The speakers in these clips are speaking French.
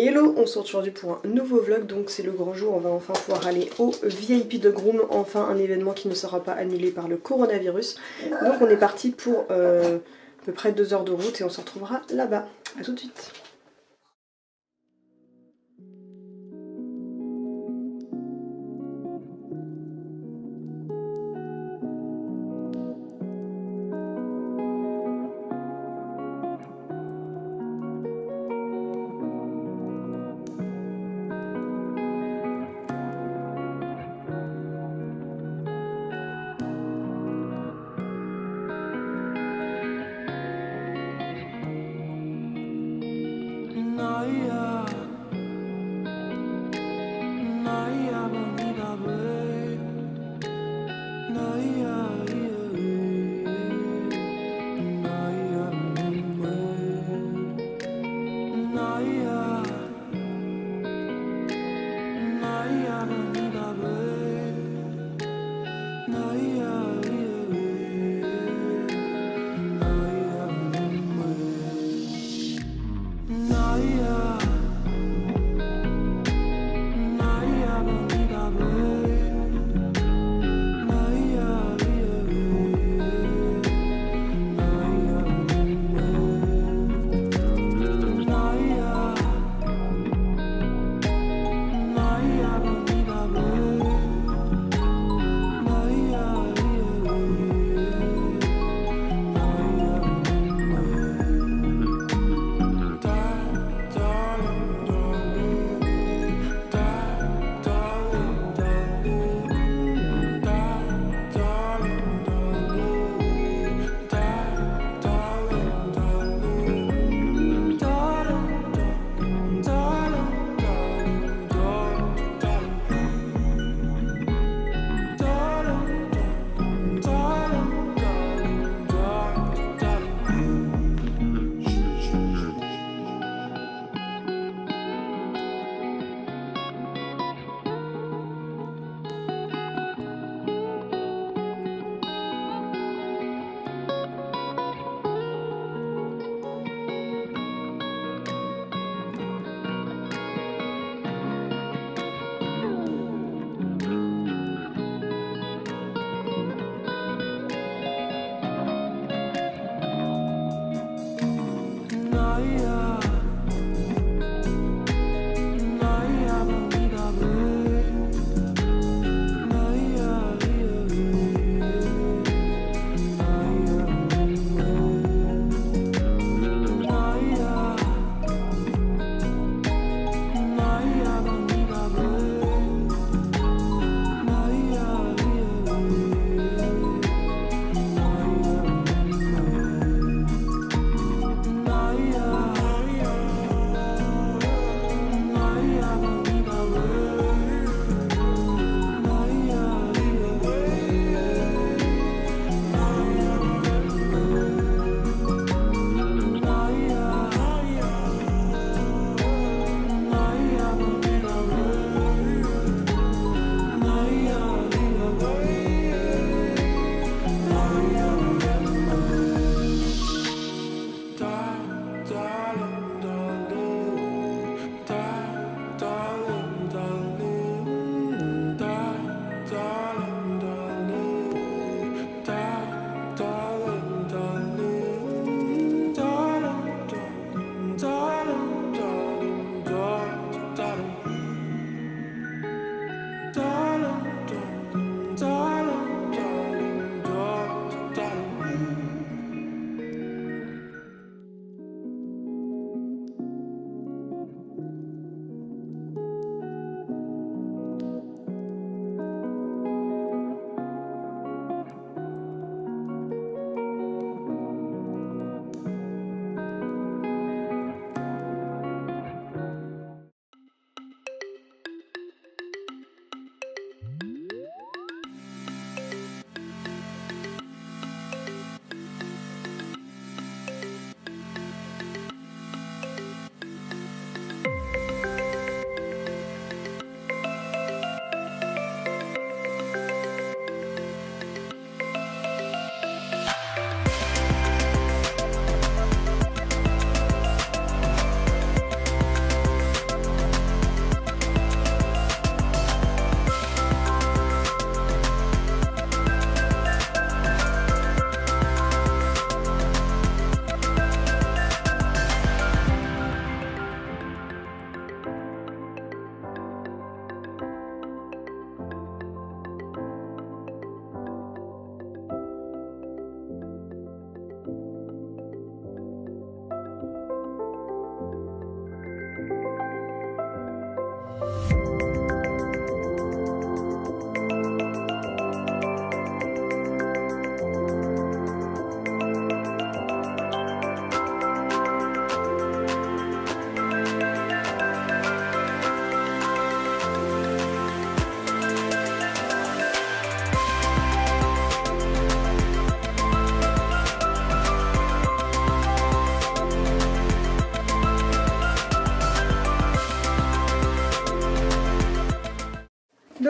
Hello, on se retrouve aujourd'hui pour un nouveau vlog, donc c'est le grand jour, on va enfin pouvoir aller au VIP de Groom, enfin un événement qui ne sera pas annulé par le coronavirus. Donc on est parti pour à peu près 2 heures de route et on se retrouvera là-bas. A tout de suite.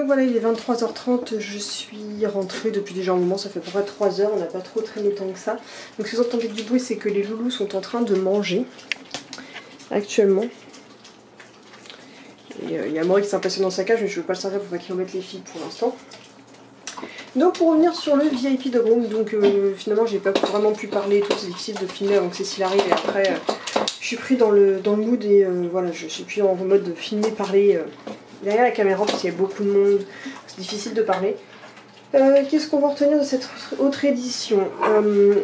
voilà, il est 23h30, je suis rentrée depuis déjà un moment, ça fait à peu près 3 heures, on n'a pas trop traîné tant que ça. Donc si vous entendez du bruit, c'est que les loulous sont en train de manger actuellement. Et il y a Maury qui s'impressionne dans sa cage, mais je ne veux pas le servir pour pas qu'il embête les filles pour l'instant. Donc pour revenir sur le VIP de Groom, donc finalement j'ai pas vraiment pu parler et tout, c'est difficile de filmer avant que Cécile arrive et après je suis pris dans le mood et voilà, je suis plus en mode de filmer, parler derrière la caméra parce qu'il y a beaucoup de monde, c'est difficile de parler. Qu'est-ce qu'on va retenir de cette autre édition?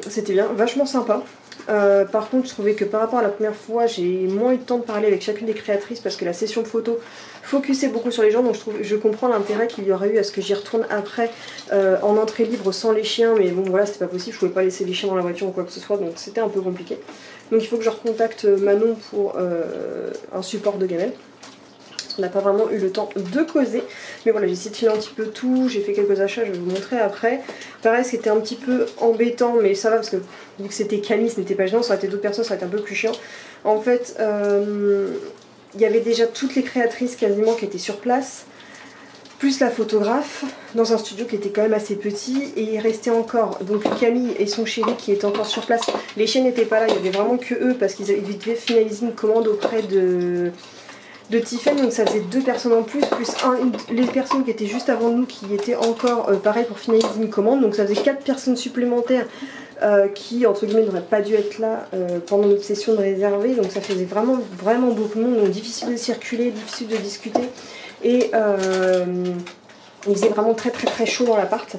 C'était bien, vachement sympa. Par contre je trouvais que par rapport à la première fois j'ai moins eu de temps de parler avec chacune des créatrices parce que la session photo focusait beaucoup sur les gens, donc je comprends l'intérêt qu'il y aurait eu à ce que j'y retourne après en entrée libre sans les chiens, mais bon voilà c'était pas possible, je pouvais pas laisser les chiens dans la voiture ou quoi que ce soit, donc c'était un peu compliqué. Donc il faut que je recontacte Manon pour un support de gamelle. On n'a pas vraiment eu le temps de causer, mais voilà, j'ai essayé de filer un petit peu tout, j'ai fait quelques achats, je vais vous montrer après. Pareil, c'était un petit peu embêtant, mais ça va parce que vu que c'était Camille, ce n'était pas gênant, ça aurait été d'autres personnes, ça aurait été un peu plus chiant. En fait, il y avait déjà toutes les créatrices quasiment qui étaient sur place, plus la photographe, dans un studio qui était quand même assez petit, et il restait encore donc Camille et son chéri qui étaient encore sur place. Les chiens n'étaient pas là, il y avait vraiment que eux parce qu'ils devaient finaliser une commande auprès de Tiffany, donc ça faisait 2 personnes en plus les personnes qui étaient juste avant nous qui étaient encore pareil pour finaliser une commande, donc ça faisait 4 personnes supplémentaires qui entre guillemets n'auraient pas dû être là pendant notre session de réservé, donc ça faisait vraiment beaucoup de monde, donc difficile de circuler, difficile de discuter et il faisait vraiment très chaud dans l'appart.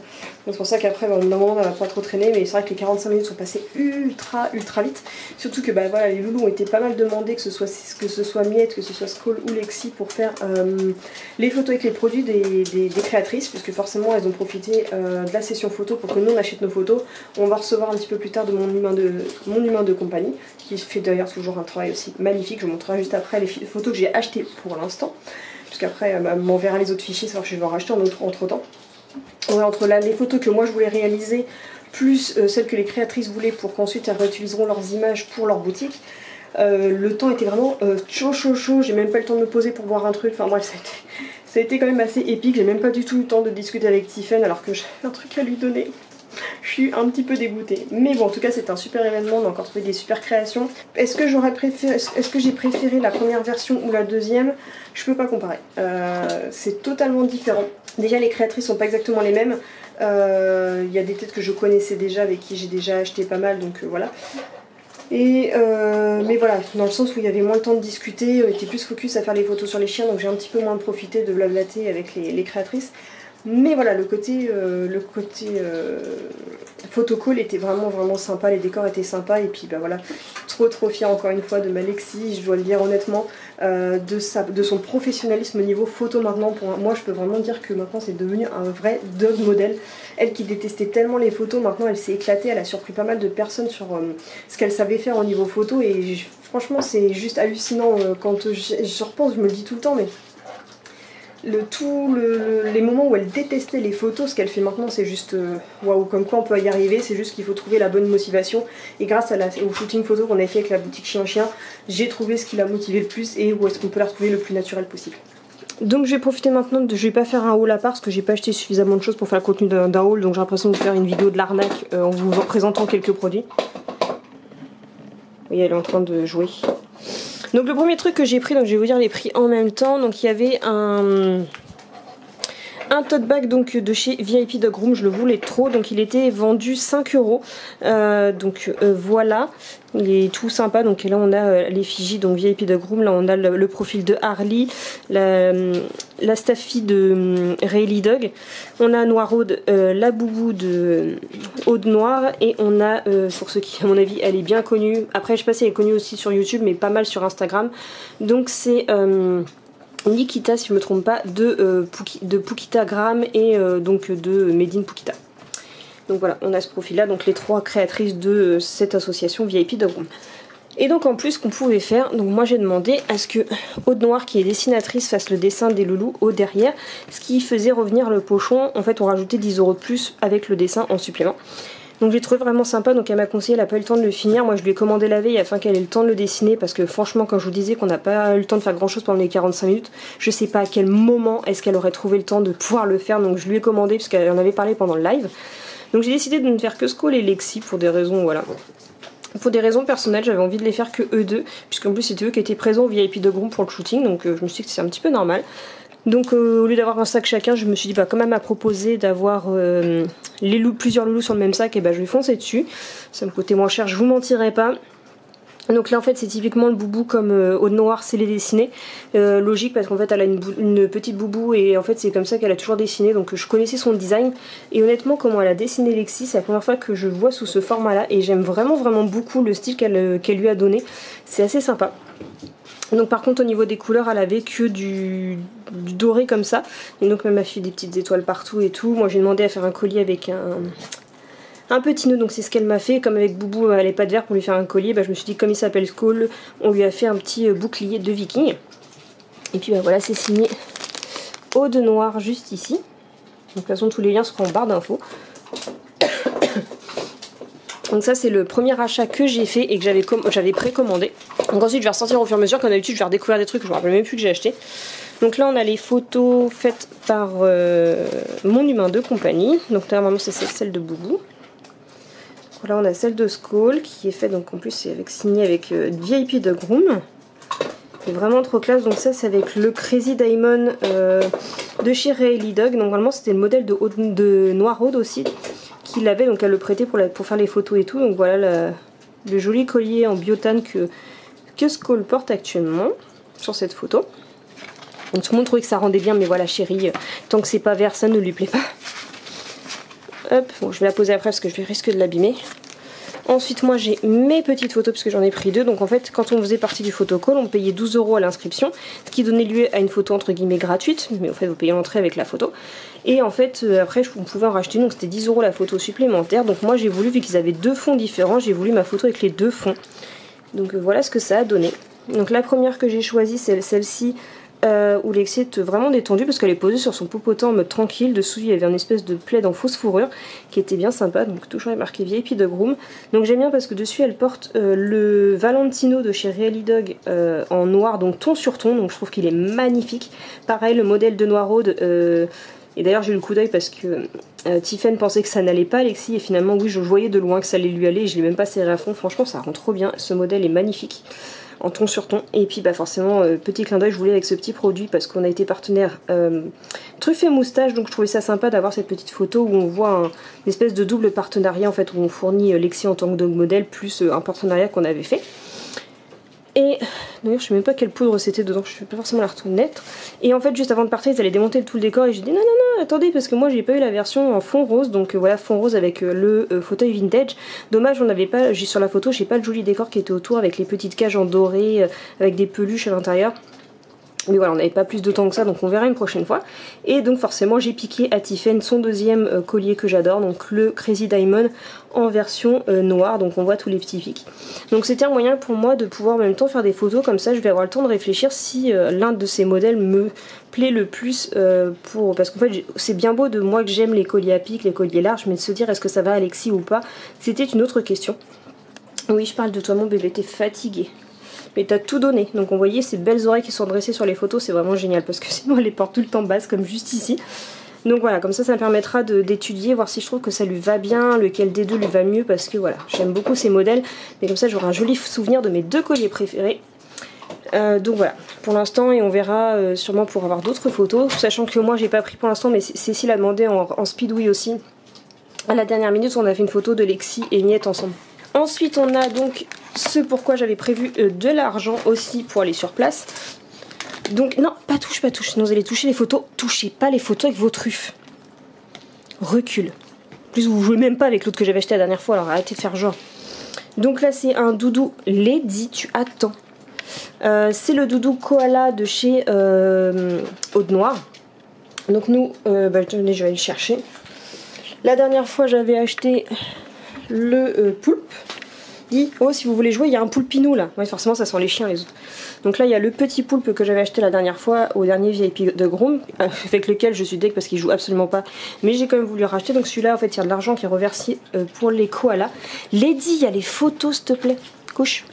C'est pour ça qu'après, au moment on n'a pas trop traîné, mais c'est vrai que les 45 minutes sont passées ultra vite. Surtout que bah, voilà, les loulous ont été pas mal demandés, que ce soit Miette, que ce soit Skoll ou Lexi, pour faire les photos avec les produits des créatrices, puisque forcément elles ont profité de la session photo pour que nous on achète nos photos. On va recevoir un petit peu plus tard de mon humain de compagnie, qui fait d'ailleurs toujours un travail aussi magnifique. Je vous montrerai juste après les photos que j'ai achetées pour l'instant. Puisqu'après elle m'enverra les autres fichiers, savoir que je vais en racheter entre temps. Entre là, les photos que moi je voulais réaliser, plus celles que les créatrices voulaient pour qu'ensuite elles réutiliseront leurs images pour leur boutique. Le temps était vraiment chaud, j'ai même pas eu le temps de me poser pour boire un truc, enfin bref ça a été quand même assez épique, j'ai même pas du tout eu le temps de discuter avec Tiffen alors que j'avais un truc à lui donner. Je suis un petit peu dégoûtée. Mais bon, en tout cas, c'est un super événement. On a encore trouvé des super créations. Est-ce que j'ai préféré la première version ou la deuxième? Je peux pas comparer. C'est totalement différent. Déjà, les créatrices sont pas exactement les mêmes. Il y a des têtes que je connaissais déjà, avec qui j'ai déjà acheté pas mal, donc voilà. Mais voilà, dans le sens où il y avait moins le temps de discuter, on était plus focus à faire les photos sur les chiens, donc j'ai un petit peu moins profité de blablater avec les créatrices. Mais voilà, le côté photocall était vraiment sympa, les décors étaient sympas, et puis bah voilà, trop fière encore une fois de ma Lexi, je dois le dire honnêtement, de son professionnalisme au niveau photo maintenant. Pour moi je peux vraiment dire que maintenant c'est devenu un vrai dog modèle. Elle qui détestait tellement les photos, maintenant elle s'est éclatée, elle a surpris pas mal de personnes sur ce qu'elle savait faire au niveau photo, et franchement c'est juste hallucinant. Quand je repense, je me le dis tout le temps, mais les moments où elle détestait les photos, ce qu'elle fait maintenant c'est juste waouh, comme quoi on peut y arriver, c'est juste qu'il faut trouver la bonne motivation, et grâce au shooting photo qu'on a fait avec la boutique chien, j'ai trouvé ce qui l'a motivé le plus et où est-ce qu'on peut la retrouver le plus naturel possible. Donc je vais profiter maintenant je vais pas faire un haul à part parce que j'ai pas acheté suffisamment de choses pour faire le contenu d'un haul, donc j'ai l'impression de faire une vidéo de l'arnaque en vous présentant quelques produits. Oui, elle est en train de jouer. Donc le premier truc que j'ai pris, donc je vais vous dire les prix en même temps. Donc il y avait un tote bag donc de chez VIP Dog Room, je le voulais trop, donc il était vendu 5 €. Voilà, il est tout sympa. Donc là on a l'effigie donc VIP Dog Room, là on a le profil de Harley, la staffie de Rayleigh Dog, on a Noiraude, la boubou de Aude Noire, et on a pour ceux qui à mon avis elle est bien connue, après je sais pas si elle est connue aussi sur YouTube mais pas mal sur Instagram, donc c'est Nikita si je me trompe pas, de Pukita Gram et donc de Made in Pukita. Donc voilà, on a ce profil là, donc les 3 créatrices de cette association VIP Dog Room. Et donc en plus ce qu'on pouvait faire, donc moi j'ai demandé à ce que Aude Noire qui est dessinatrice fasse le dessin des loulous au derrière, ce qui faisait revenir le pochon. En fait on rajoutait 10 € de plus avec le dessin en supplément. Donc j'ai trouvé vraiment sympa, donc elle m'a conseillé, elle n'a pas eu le temps de le finir. Moi je lui ai commandé la veille afin qu'elle ait le temps de le dessiner parce que franchement quand je vous disais qu'on n'a pas eu le temps de faire grand chose pendant les 45 minutes, je sais pas à quel moment est-ce qu'elle aurait trouvé le temps de pouvoir le faire, donc je lui ai commandé parce qu'elle en avait parlé pendant le live. Donc j'ai décidé de ne faire que Skull et Lexi pour des raisons, voilà. Pour des raisons personnelles, j'avais envie de les faire que eux deux, puisqu'en plus c'était eux qui étaient présents au VIP de groupe pour le shooting, donc je me suis dit que c'est un petit peu normal. Donc au lieu d'avoir un sac chacun, je me suis dit bah quand même à proposer d'avoir plusieurs loulous sur le même sac, et bah je vais foncer dessus. Ça me coûtait moins cher, je vous mentirai pas. Donc là en fait c'est typiquement le boubou comme Aude Noire sait les dessiner. Logique parce qu'en fait elle a une petite boubou et en fait c'est comme ça qu'elle a toujours dessiné. Donc je connaissais son design et honnêtement comment elle a dessiné Lexi, c'est la première fois que je vois sous ce format là. Et j'aime vraiment beaucoup le style qu'elle lui a donné. C'est assez sympa. Donc par contre au niveau des couleurs elle avait que du doré comme ça. Et donc elle m'a fait des petites étoiles partout et tout. Moi j'ai demandé à faire un collier avec un petit nœud, donc c'est ce qu'elle m'a fait. Comme avec Boubou elle n'avait pas de verre pour lui faire un collier, bah, je me suis dit comme il s'appelle Skull, on lui a fait un petit bouclier de viking. Et puis bah voilà, c'est signé Aude Noire juste ici. Donc de toute façon tous les liens seront en barre d'infos. Donc ça c'est le premier achat que j'ai fait et que j'avais précommandé. Donc ensuite je vais ressortir au fur et à mesure, comme d'habitude je vais redécouvrir des trucs que je ne me rappelle même plus que j'ai acheté. Donc là on a les photos faites par mon humain de compagnie. Donc là normalement c'est celle de Boubou. Là on a celle de Skull qui est faite, donc en plus c'est signé avec VIP de Groom. C'est vraiment trop classe. Donc ça c'est avec le Crazy Diamond de chez Really Dog. Donc normalement c'était le modèle de Noir Aude aussi qu'il avait, donc elle le prêtait pour faire les photos et tout. Donc voilà le joli collier en biotane que Skull porte actuellement sur cette photo. Donc tout le monde trouvait que ça rendait bien, mais voilà chérie, tant que c'est pas vert ça ne lui plaît pas. Hop, bon, je vais la poser après parce que je risque de l'abîmer. Ensuite moi j'ai mes petites photos parce que j'en ai pris deux. Donc en fait quand on faisait partie du photocall on payait 12 € à l'inscription, ce qui donnait lieu à une photo entre guillemets gratuite, mais en fait vous payez l'entrée avec la photo. Et en fait après on pouvait en racheter, donc c'était 10 € la photo supplémentaire. Donc moi j'ai voulu, vu qu'ils avaient deux fonds différents, j'ai voulu ma photo avec les deux fonds. Donc voilà ce que ça a donné. Donc la première que j'ai choisie c'est celle-ci, où Lexi est vraiment détendue parce qu'elle est posée sur son popotin en mode tranquille. Dessous il y avait une espèce de plaid en fausse fourrure qui était bien sympa, donc toujours marqué VIP de Groom. Donc j'aime bien parce que dessus elle porte le Valentino de chez Really Dog en noir, donc ton sur ton, donc je trouve qu'il est magnifique. Pareil le modèle de Noir Aude, et d'ailleurs j'ai eu le coup d'œil parce que Tiffen pensait que ça n'allait pas Lexi, et finalement oui je voyais de loin que ça allait lui aller et je l'ai même pas serré à fond. Franchement ça rend trop bien, ce modèle est magnifique en ton sur ton. Et puis bah forcément petit clin d'œil je voulais avec ce petit produit parce qu'on a été partenaire Truffé Moustache, donc je trouvais ça sympa d'avoir cette petite photo où on voit une espèce de double partenariat en fait, où on fournit Lexi en tant que dog modèle plus un partenariat qu'on avait fait. Et d'ailleurs je sais même pas quelle poudre c'était dedans, je vais pas forcément la reconnaître. Et en fait juste avant de partir ils allaient démonter tout le décor et j'ai dit non attendez, parce que moi j'ai pas eu la version en fond rose. Donc voilà, fond rose avec le fauteuil vintage. Dommage on n'avait pas, sur la photo j'ai pas le joli décor qui était autour avec les petites cages en doré avec des peluches à l'intérieur. Mais voilà, on n'avait pas plus de temps que ça, donc on verra une prochaine fois. Et donc forcément j'ai piqué à Tiffen son deuxième collier que j'adore, donc le Crazy Diamond en version noire, donc on voit tous les petits pics. Donc c'était un moyen pour moi de pouvoir en même temps faire des photos, comme ça je vais avoir le temps de réfléchir si l'un de ces modèles me plaît le plus, parce qu'en fait c'est bien beau de moi que j'aime les colliers à pic, les colliers larges, mais de se dire est-ce que ça va à Lexi ou pas, c'était une autre question. Oui je parle de toi mon bébé, t'es fatigué. Mais t'as tout donné, donc on voyait ces belles oreilles qui sont dressées sur les photos, c'est vraiment génial parce que sinon elle les porte tout le temps basses comme juste ici. Donc voilà, comme ça me permettra d'étudier, voir si je trouve que ça lui va bien, lequel des deux lui va mieux, parce que voilà, j'aime beaucoup ces modèles, mais comme ça j'aurai un joli souvenir de mes deux colliers préférés. Donc voilà, pour l'instant, et on verra sûrement pour avoir d'autres photos, sachant que moi j'ai pas pris pour l'instant, mais Cécile a demandé en speedway aussi. À la dernière minute, on a fait une photo de Lexi et Miette ensemble. Ensuite on a donc ce pourquoi j'avais prévu de l'argent aussi pour aller sur place. Donc non, pas touche, sinon vous allez toucher les photos. Touchez pas les photos avec vos truffes. Recule. En plus vous jouez même pas avec l'autre que j'avais acheté la dernière fois, alors arrêtez de faire genre. Donc là c'est un doudou Lady, tu attends. C'est le doudou koala de chez Aude Noire. Donc nous, attendez, je vais aller le chercher. La dernière fois j'avais acheté le poulpe. Oh, si vous voulez jouer, il y a un poulpinou là. Oui, forcément, ça sent les chiens les autres. Donc là, il y a le petit poulpe que j'avais acheté la dernière fois au dernier VIP de Groom, avec lequel je suis deg parce qu'il joue absolument pas. Mais j'ai quand même voulu racheter. Donc celui-là, en fait, il y a de l'argent qui est reversé pour les koalas. Lady, il y a les photos, s'il te plaît. Couche.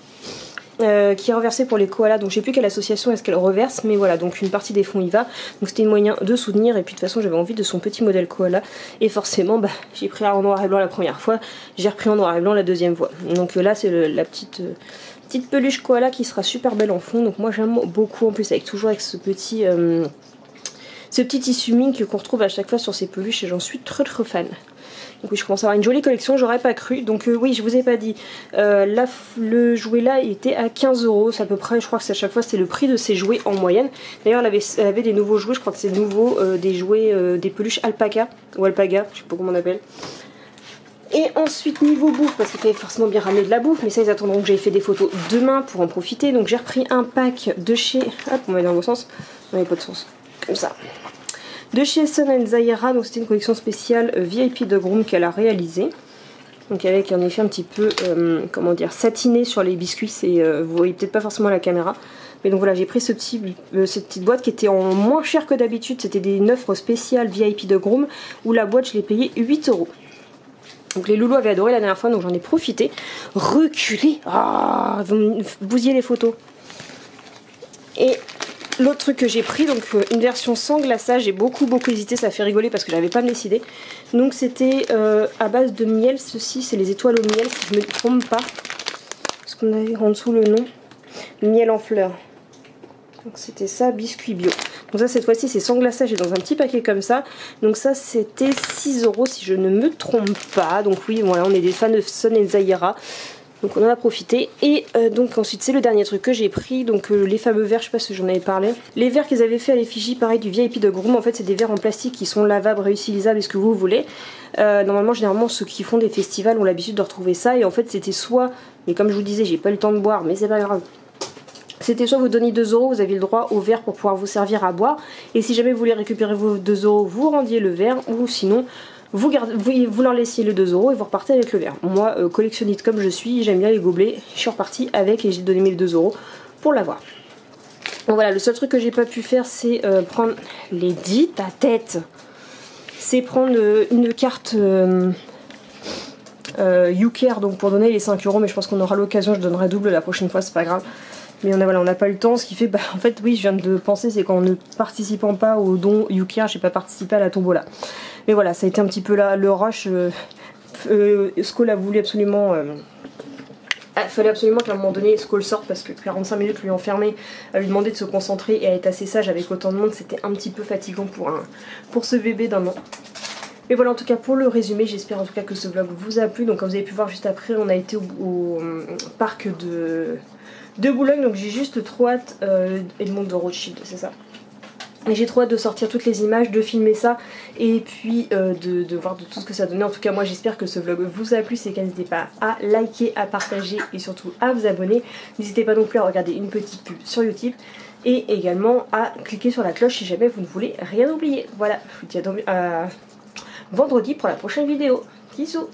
Qui est reversé pour les koalas, donc je sais plus quelle association est-ce qu'elle reverse, mais voilà, donc une partie des fonds y va, donc c'était un moyen de soutenir, et puis de toute façon j'avais envie de son petit modèle koala, et forcément bah, j'ai pris en noir et blanc la première fois, j'ai repris en noir et blanc la deuxième fois, donc là c'est la petite peluche koala qui sera super belle en fond, donc moi j'aime beaucoup, en plus avec toujours avec ce petit tissu mink qu'on retrouve à chaque fois sur ces peluches, et j'en suis très fan. Donc oui, je commence à avoir une jolie collection, j'aurais pas cru. Donc oui, je vous ai pas dit, le jouet là il était à 15 €, c'est à peu près, je crois que à chaque fois c'est le prix de ces jouets en moyenne. D'ailleurs elle avait des nouveaux jouets, je crois que c'est nouveau, des jouets, des peluches alpaca, ou alpaga, je sais pas comment on appelle. Et ensuite niveau bouffe, parce qu'il fallait forcément bien ramener de la bouffe, mais ça ils attendront que j'aie fait des photos demain pour en profiter. Donc j'ai repris un pack de chez, hop on va dans le bon sens, non il n'y a pas de sens, comme ça. De chez Son & Zahira, donc c'était une collection spéciale VIP de Groom qu'elle a réalisée. Donc avec un effet un petit peu, comment dire, satiné sur les biscuits, vous voyez peut-être pas forcément à la caméra. Mais donc voilà, j'ai pris cette petite boîte qui était en moins cher que d'habitude, c'était une offre spéciale VIP de Groom, où la boîte je l'ai payée 8 €. Donc les loulous avaient adoré la dernière fois, donc j'en ai profité. Reculez, ah, vous me bousillez les photos. Et l'autre truc que j'ai pris, donc une version sans glaçage, j'ai beaucoup hésité, ça fait rigoler parce que j'avais pas me décider. Donc c'était à base de miel, ceci c'est les étoiles au miel si je me trompe pas. Parce qu'on avait en dessous le nom, miel en fleurs. Donc c'était ça, biscuit bio. Donc ça cette fois-ci c'est sans glaçage et dans un petit paquet comme ça. Donc ça c'était 6 € si je ne me trompe pas. Donc oui voilà, on est des fans de Son & Zahira. Donc on en a profité. Et donc ensuite c'est le dernier truc que j'ai pris. Donc les fameux verres, je sais pas si j'en avais parlé. Les verres qu'ils avaient fait à l'effigie pareil du VIP de Groom. En fait c'est des verres en plastique qui sont lavables, réutilisables et ce que vous voulez. Normalement généralement ceux qui font des festivals ont l'habitude de retrouver ça. Et en fait c'était soit, mais comme je vous disais j'ai pas eu le temps de boire mais c'est pas grave. C'était soit vous donnez 2 €, vous aviez le droit au verre pour pouvoir vous servir à boire. Et si jamais vous voulez récupérer vos 2 €, vous rendiez le verre. Ou sinon vous leur laissiez le 2 € et vous repartez avec le verre. Moi, collectionniste comme je suis, j'aime bien les gobelets. Je suis repartie avec et j'ai donné mes 2 € pour l'avoir. Donc voilà, le seul truc que j'ai pas pu faire, c'est prendre les 10, ta tête. C'est prendre une carte YouCare, donc pour donner les 5 €, mais je pense qu'on aura l'occasion, je donnerai double la prochaine fois, c'est pas grave. Mais on n'a pas eu le temps, ce qui fait, bah, en fait oui je viens de penser, c'est qu'en ne participant pas au don YouCare, j'ai pas participé à la tombola. Mais voilà, ça a été un petit peu là, le rush, Skull a voulu absolument... il fallait absolument qu'à un moment donné Skull sorte parce que 45 minutes lui enfermer, à lui demander de se concentrer et à être assez sage avec autant de monde, c'était un petit peu fatigant pour ce bébé d'1 an. Mais voilà en tout cas pour le résumé, j'espère en tout cas que ce vlog vous a plu. Donc comme vous avez pu voir juste après, on a été au parc de Boulogne, donc j'ai juste trop hâte, Edmond de Rothschild, c'est ça. Et j'ai trop hâte de sortir toutes les images, de filmer ça et puis de voir de tout ce que ça donnait. En tout cas moi j'espère que ce vlog vous a plu, c'est qu'à n'hésitez pas à liker, à partager et surtout à vous abonner. N'hésitez pas non plus à regarder une petite pub sur YouTube et également à cliquer sur la cloche si jamais vous ne voulez rien oublier. Voilà, je vous dis à vendredi pour la prochaine vidéo. Bisous.